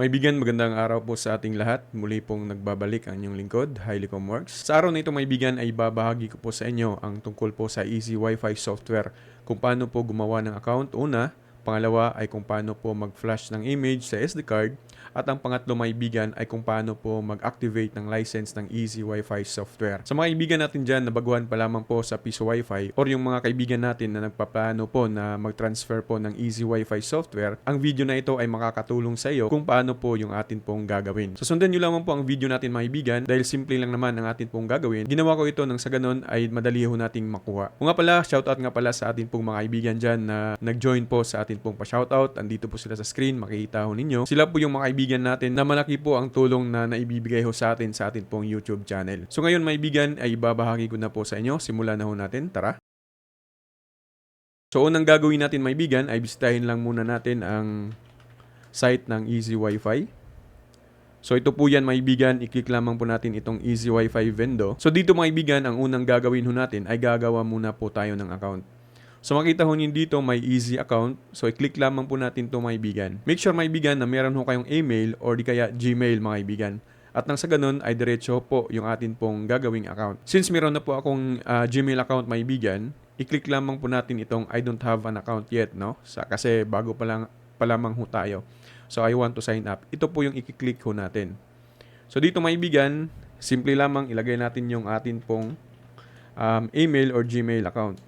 Maibigan, magandang araw po sa ating lahat. Muli pong nagbabalik ang inyong lingkod, Highlicom Works. Sa araw na ito, maibigan, ay babahagi ko po sa inyo ang tungkol po sa Easy Wi-Fi software. Kung paano po gumawa ng account, una. Pangalawa ay kung paano po mag-flash ng image sa SD card. At ang pangatlo, maibigan, ay kung paano po mag-activate ng license ng Easy Wi-Fi software. Sa mga kaibigan natin dyan na baguhan pa lamang po sa Piso Wi-Fi or yung mga kaibigan natin na nagpaplano po na mag-transfer po ng Easy Wi-Fi software, ang video na ito ay makakatulong sa iyo kung paano po yung atin pong gagawin. So sundan nyo lamang po ang video natin, mga kaibigan, dahil simple lang naman ang atin pong gagawin. Ginawa ko ito nang sa ganun ay madali ho nating makuha. Kung nga pala, shoutout nga pala sa atin pong mga kaibigan dyan na nag-join po sa atin pong pa-shoutout. Andito po sila sa screen, makikita ho ninyo. Sila po yung mga kaibigan natin na malaki po ang tulong na naibibigay ho sa atin pong YouTube channel. So ngayon, mga kaibigan, ay babahagi ko na po sa inyo. Simulan na ho natin. Tara! So unang gagawin natin, mga kaibigan, ay bisitahin lang muna natin ang site ng Easy Wi-Fi. So ito po yan, mga kaibigan, i-click lamang po natin itong Easy Wi-Fi Vendo. So dito, mga kaibigan, ang unang gagawin ho natin ay gagawa muna po tayo ng account. So makita ho niyo dito may easy account. So i-click lamang po natin ito, mga kaibigan. Make sure, mga kaibigan, na meron ho kayong email or di kaya Gmail, mga kaibigan. At nang sa ganun ay diretso po yung atin pong gagawing account. Since meron na po akong Gmail account, mga kaibigan, i-click lamang po natin itong I don't have an account yet, no? Kasi bago pa lamang ho tayo. So I want to sign up. Ito po yung i-click ho natin. So dito, mga kaibigan, simple lamang ilagay natin yung atin pong email or Gmail account.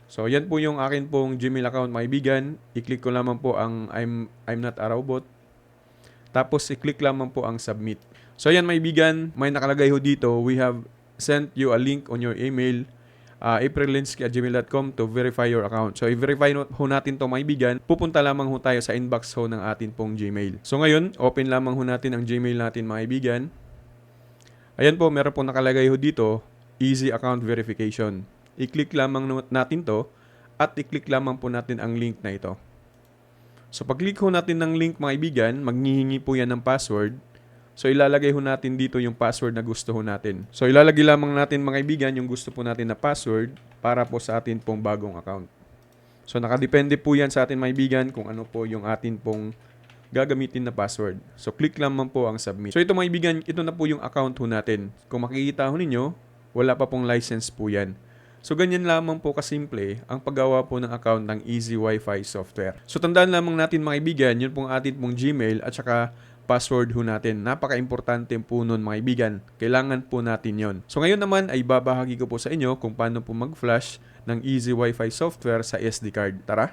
So yan po yung akin pong Gmail account, mga kaibigan. I-click ko lamang po ang I'm not a robot. Tapos i-click lamang po ang submit. So yan, mga kaibigan, may nakalagay ho dito, we have sent you a link on your email, aprillinsky@gmail.com to verify your account. So i-verify ho natin to, mga kaibigan. Pupunta lamang ho tayo sa inbox ho ng atin pong Gmail. So ngayon, open lamang ho natin ang Gmail natin, mga kaibigan. Ayan po, meron po nakalagay ho dito, easy account verification. I-click lamang natin to at i-click lamang po natin ang link na ito. So pag-click ho natin ng link, mga kaibigan, maghihingi po yan ng password. So ilalagay ho natin dito yung password na gusto ho natin. So ilalagay lamang natin, mga kaibigan, yung gusto po natin na password para po sa atin pong bagong account. So nakadepende po yan sa atin, mga kaibigan, kung ano po yung atin pong gagamitin na password. So click lamang po ang submit. So ito, mga kaibigan, ito na po yung account ho natin. Kung makikita ho ninyo, wala pa pong license po yan. So ganyan lamang po kasimple ang paggawa po ng account ng Easy Wi-Fi software. So tandaan lamang natin, mga kaibigan, yun pong atin pong Gmail at saka password ho natin. Napaka-importante po nun, mga kaibigan. Kailangan po natin yon. So ngayon naman ay babahagi ko po sa inyo kung paano po mag-flash ng Easy Wi-Fi software sa SD card. Tara!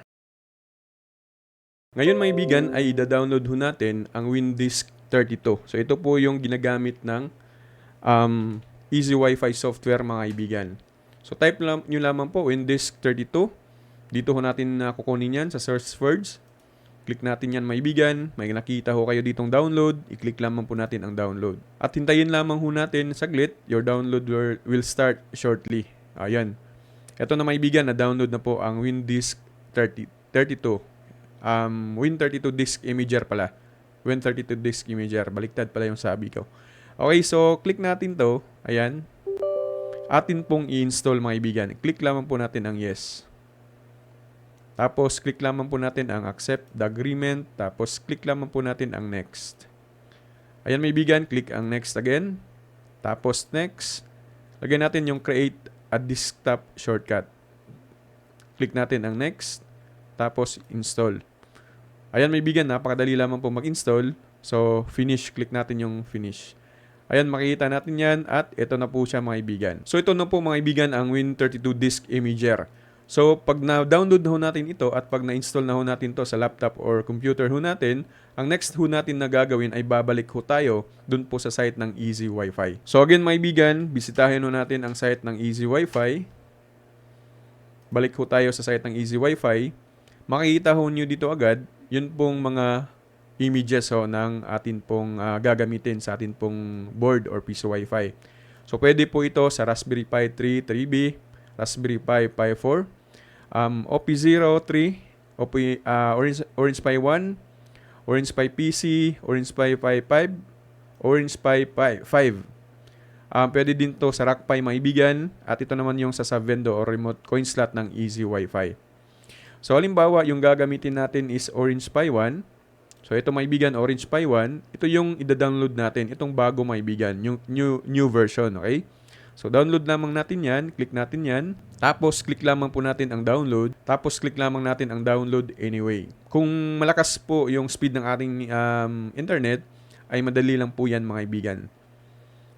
Ngayon, mga kaibigan, ay ida-download ho natin ang WinDisk 32. So ito po yung ginagamit ng Easy Wi-Fi software, mga kaibigan. So type nyo lamang po WinDisk 32. Dito ho natin kukunin yan sa search words. Click natin yan, mga kaibigan. May nakita ho kayo ditong download. I-click lamang po natin ang download. At hintayin lamang ho natin saglit. Your download will start shortly. Ayan. Ito na, mga kaibigan, na-download na po ang WinDisk 32. Win32 Disk Imager pala. Win32 Disk Imager. Baliktad pala yung sabi ko. Okay, so click natin to. Ayan. Atin pong i-install, mga kaibigan. Click lamang po natin ang yes. Tapos click lamang po natin ang accept the agreement. Tapos click lamang po natin ang next. Ayan, mga kaibigan, click ang next again. Tapos next. Lagyan natin yung create a desktop shortcut. Click natin ang next. Tapos install. Ayan, mga kaibigan, napakadali lamang po mag-install. So finish, click natin yung finish. Ayan, makikita natin yan at ito na po siya, mga kaibigan. So ito na po, mga kaibigan, ang Win32 Disk Imager. So pag na-download na ho natin ito at pag na-install na ho natin to sa laptop or computer ho natin, ang next ho natin na gagawin ay babalik ho tayo dun po sa site ng Easy Wi-Fi. So again, mga kaibigan, bisitahin ho natin ang site ng Easy Wi-Fi. Balik ho tayo sa site ng Easy Wi-Fi. Makikita ho nyo dito agad, yun pong mga images ho ng atin pong gagamitin sa atin pong board or piso Wi-Fi. So pwede po ito sa Raspberry Pi 3 3B, Raspberry Pi Pi 4, OP0 3, Orange Pi 1, Orange Pi PC, Orange Pi Pi 5, Orange Pi Pi 5. Pwede din to sa Raspberry Pi, mga kaibigan, at ito naman yung sa Vendo or remote coin slot ng Easy Wi-Fi. So halimbawa, yung gagamitin natin is Orange Pi 1. So ito mga kaibigan, Orange Pi 1, ito yung ida-download natin, itong bago mga kaibigan, yung new version, okay? So download lamang natin yan, click natin yan, tapos click lamang po natin ang download, tapos click lamang natin ang download anyway. Kung malakas po yung speed ng ating internet, ay madali lang po yan mga kaibigan.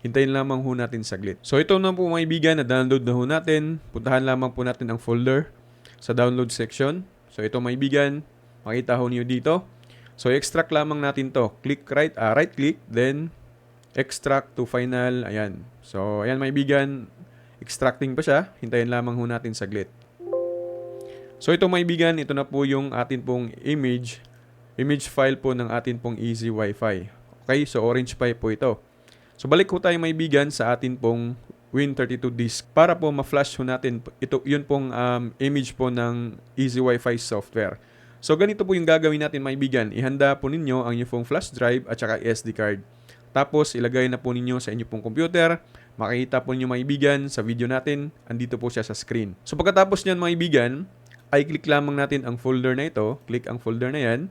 Hintayin lamang ho natin saglit. So ito na po mga kaibigan, na-download na ho natin. Puntahan lamang po natin ang folder sa download section. So ito mga kaibigan, makita ho niyo dito. So extract lamang natin to. Click right click, then extract to final. Ayan. So ayan mga kaibigan, extracting pa siya. Hintayin lamang ho natin saglit. So ito mga kaibigan, ito na po yung atin pong image file po ng atin pong Easy Wi-Fi. Okay, so Orange Pi po ito. So balik ho tayo mga kaibigan sa atin pong Win32 disk para po ma-flash ho natin ito, yun pong image po ng Easy Wi-Fi software. So ganito po yung gagawin natin mga kaibigan. Ihanda po ninyo ang inyong pong flash drive at saka SD card. Tapos ilagay na po ninyo sa inyong pong computer. Makikita po ninyo mga kaibigan sa video natin. Andito po siya sa screen. So pagkatapos nyan mga kaibigan, ay click lamang natin ang folder na ito. Click ang folder na yan.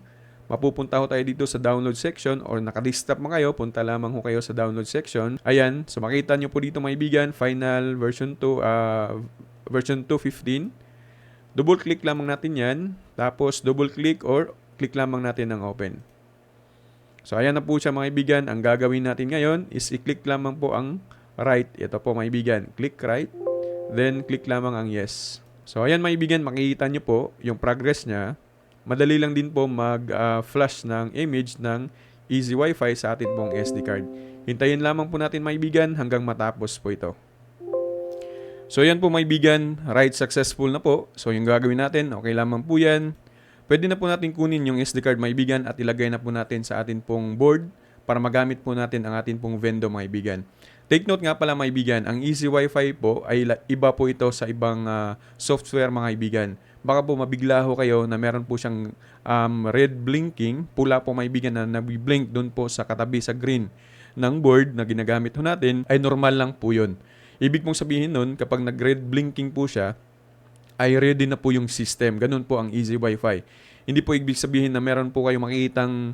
Mapupunta ho tayo dito sa download section or naka-desktop mo kayo, punta lamang ho kayo sa download section. Ayan, so makita nyo po dito mga kaibigan, final version 2, version 2.15. Double click lamang natin yan, tapos double click or click lamang natin ng open. So ayan na po siya mga kaibigan, ang gagawin natin ngayon is i-click lamang po ang right. Ito po mga kaibigan, click right, then click lamang ang yes. So ayan mga kaibigan, makikita nyo po yung progress niya. Madali lang din po mag-flash ng image ng Easy Wi-Fi sa atin pong SD card. Hintayin lamang po natin mga kaibigan hanggang matapos po ito. So yan po mga kaibigan, write successful na po. So yung gagawin natin, okay lamang po yan. Pwede na po natin kunin yung SD card mga kaibigan at ilagay na po natin sa atin pong board para magamit po natin ang atin pong Vendo mga kaibigan. Take note nga pala mga kaibigan, ang Easy Wi-Fi po ay iba po ito sa ibang software mga kaibigan. Baka po mabigla ho kayo na meron po siyang red blinking, pula po mga kaibigan na nag-blink doon po sa katabi sa green ng board na ginagamit ho natin, ay normal lang po yun. Ibig mong sabihin nun, kapag nag-red blinking po siya, ay ready na po yung system. Ganun po ang Easy Wi-Fi. Hindi po ibig sabihin na meron po kayong makikitang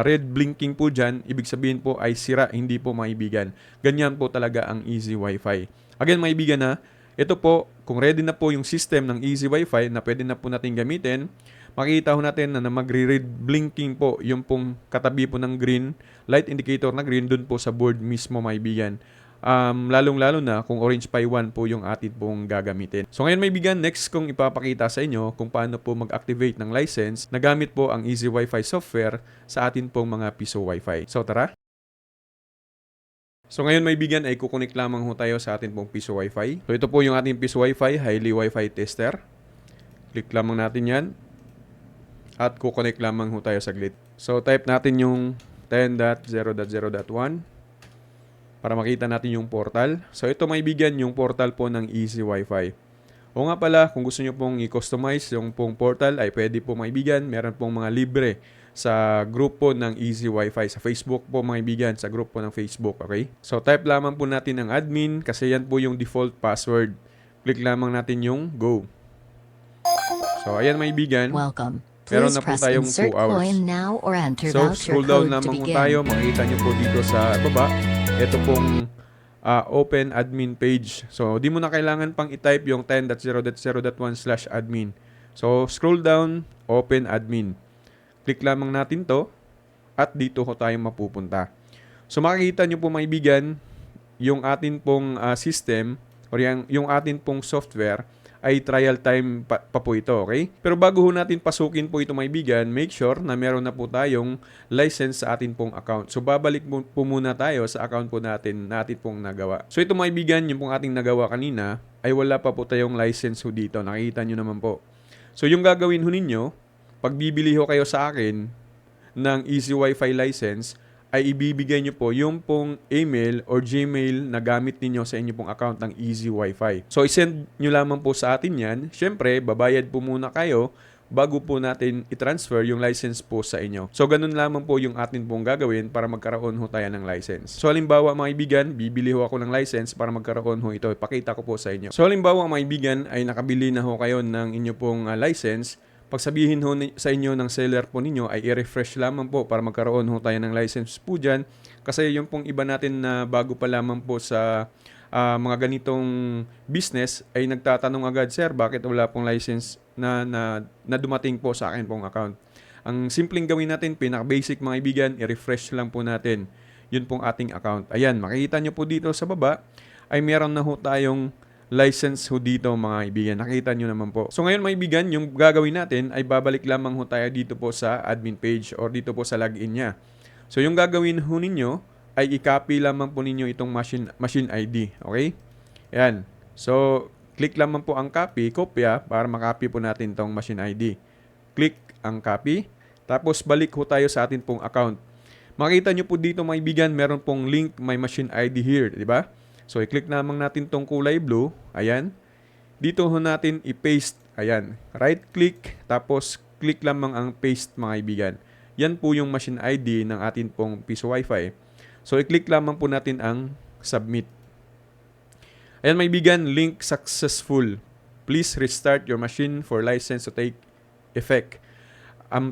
red blinking po dyan, ibig sabihin po ay sira, hindi po maibigan. Ganyan po talaga ang Easy Wi-Fi. Again, maibigan na, ito po, kung ready na po yung system ng Easy Wi-Fi na pwede na po natin gamitin, makikita ho natin na magre-red blinking po yung pong katabi po ng green, light indicator na green, dun po sa board mismo maibigan. Lalong-lalo na kung Orange Pi 1 po yung atin pong gagamitin. So ngayon maibigan, next kong ipapakita sa inyo kung paano po mag-activate ng license na gamit po ang Easy Wi-Fi software sa atin pong mga Piso Wi-Fi. So tara! So ngayon maibigan ay kukonek lamang ho tayo sa atin pong Piso Wi-Fi. So ito po yung ating Piso Wi-Fi, Highly Wi-Fi Tester. Click lamang natin yan. At kukonek lamang ho tayo saglit. So type natin yung 10.0.0.1 para makita natin yung portal. So ito maibigan yung portal po ng Easy Wi-Fi. O nga pala, kung gusto nyo pong i-customize yung pong portal ay pwede po maibigan. Meron pong mga libre sa group po ng Easy Wi-Fi. Sa Facebook po maibigan, sa group po ng Facebook. Okay? So type lamang po natin ang admin kasi yan po yung default password. Click lamang natin yung go. So ayan maibigan. Welcome. Meron Please na po press tayong 2 insert hours. coin now or enter So, voucher scroll down code to lamang po begin. tayo. Makikita nyo po dito sa baba. Ito pong open admin page. So, di mo na kailangan pang i-type yung 10.0.0.1/admin. So, scroll down, open admin. Click lamang natin to at dito ko tayo mapupunta. So, makikita nyo po maibigan, yung atin pong system or yung atin pong software ay trial time pa po ito, okay? Pero bago ho natin pasukin po ito maibigan, make sure na meron na po tayong license sa atin pong account. So babalik po muna tayo sa account po natin pong nagawa. So ito maibigan, yung pong ating nagawa kanina, ay wala pa po tayong license ho dito. Nakikita nyo naman po. So yung gagawin ho ninyo, pag bibili ho kayo sa akin ng Easy Wi-Fi license, ay ibibigay nyo po yung pong email or Gmail na gamit ninyo sa inyo pong account ng Easy Wi-Fi. So, isend nyo lamang po sa atin yan. Siyempre, babayad po muna kayo bago po natin i-transfer yung license po sa inyo. So, ganun lamang po yung atin pong gagawin para magkaroon ho tayo ng license. So, halimbawa mga ibigan, bibili ho ako ng license para magkaroon ho ito. Ipakita ko po sa inyo. So, halimbawa mga ibigan ay nakabili na ho kayo ng inyo pong license. pagsabihin ho sa inyo ng seller po ninyo ay i-refresh lamang po para magkaroon ho tayo ng license po dyan. Kasi yung pong iba natin na bago pa lamang po sa mga ganitong business ay nagtatanong agad, "Sir, bakit wala pong license na dumating po sa akin pong account?" Ang simpleng gawin natin, pinaka-basic mga kaibigan, i-refresh lang po natin yun pong ating account. Ayan, makikita nyo po dito sa baba ay meron na ho tayong license ho dito mga kaibigan. Nakita nyo naman po. So ngayon mga kaibigan, yung gagawin natin ay babalik lamang ho tayo dito po sa admin page or dito po sa login niya. So yung gagawin ho ninyo ay i-copy lamang po ninyo itong machine ID. Okay? Ayan. So click lamang po ang copy, kopya para makopy po natin itong machine ID. Click ang copy. Tapos balik ho tayo sa atin pong account. Makita nyo po dito mga kaibigan, meron pong link my machine ID here. Diba? So, i-click naman natin tong kulay blue. Ayan. Dito ho natin i-paste. Ayan. Right-click. Tapos, click lamang ang paste mga kaibigan. Yan po yung machine ID ng atin pong Piso Wi-Fi. So, i-click lamang po natin ang submit. Ayan mga kaibigan, link successful. Please restart your machine for license to take effect.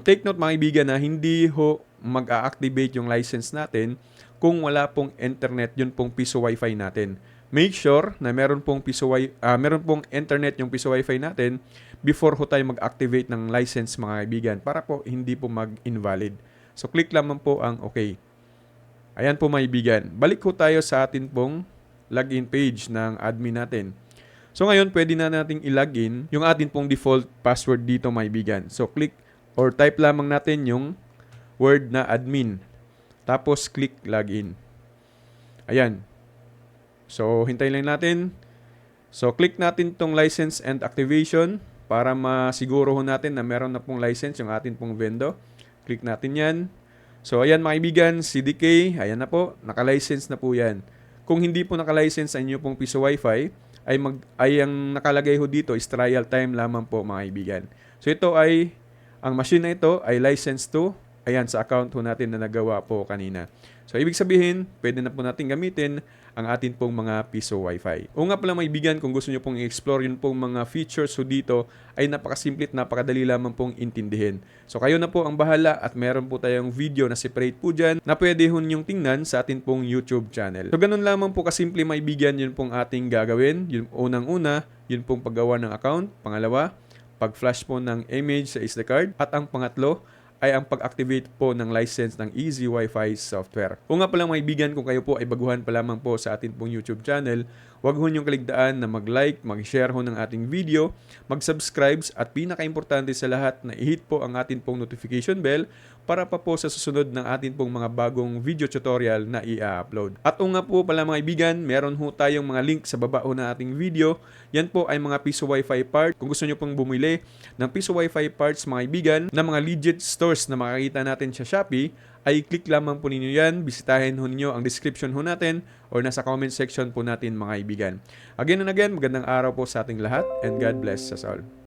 Take note mga kaibigan na hindi ho mag-a-activate yung license natin kung wala pong internet yun pong Piso Wi-Fi natin. Make sure na meron pong internet yung Piso Wi-Fi natin before ho tayo mag-activate ng license mga kaibigan para po hindi po mag-invalid. So click lamang po ang okay. Ayan po mga kaibigan. Balik ho tayo sa atin pong login page ng admin natin. So ngayon pwede na nating i-login yung atin pong default password dito mga kaibigan. So click or type lamang natin yung word na admin. Tapos, click login. Ayan. So, hintayin lang natin. So, click natin tong license and activation para masiguro ho natin na meron na pong license yung atin pong vendor. Click natin yan. So, ayan mga kaibigan, CDK, ayan na po, naka-license na po yan. Kung hindi po naka-license sa inyo pong Piso Wi-Fi, ay ang nakalagay ho dito is trial time lamang po mga kaibigan. So, ang machine na ito ay licensed to ayan, sa account ho natin na nagawa po kanina. So, ibig sabihin, pwede na po natin gamitin ang atin pong mga Piso Wi-Fi. O nga pala maibigan, kung gusto nyo pong i-explore yun pong mga features ho dito, ay napakasimple at napakadali lamang pong intindihin. So, kayo na po ang bahala at meron po tayong video na separate po dyan na pwede ho nyong tingnan sa atin pong YouTube channel. So, ganun lamang po kasimple maibigan yun pong ating gagawin. Yung unang-una, yun pong paggawa ng account. Pangalawa, pag-flash po ng image sa SD card. At ang pangatlo, ay ang pag-activate po ng license ng Easy Wi-Fi software. O nga pala mga kaibigan, kung kayo po ay baguhan pa lamang po sa atin pong YouTube channel, huwag ho niyong kaligtaan na mag-like, mag-share ho ng ating video, mag-subscribe at pinaka-importante sa lahat na i-hit po ang atin pong notification bell para pa po sa susunod ng atin pong mga bagong video tutorial na i-upload. At o nga po pala mga kaibigan, meron ho tayong mga link sa baba ho na ating video. Yan po ay mga Piso Wi-Fi part. Kung gusto niyo pong bumili ng Piso Wi-Fi parts mga kaibigan, na mga legit stores na makikita natin sa Shopee, ay click lamang po ninyo yan. Bisitahin ho ninyo ang description ho natin or nasa comment section po natin mga kaibigan. Again and again, magandang araw po sa ating lahat and God bless us all.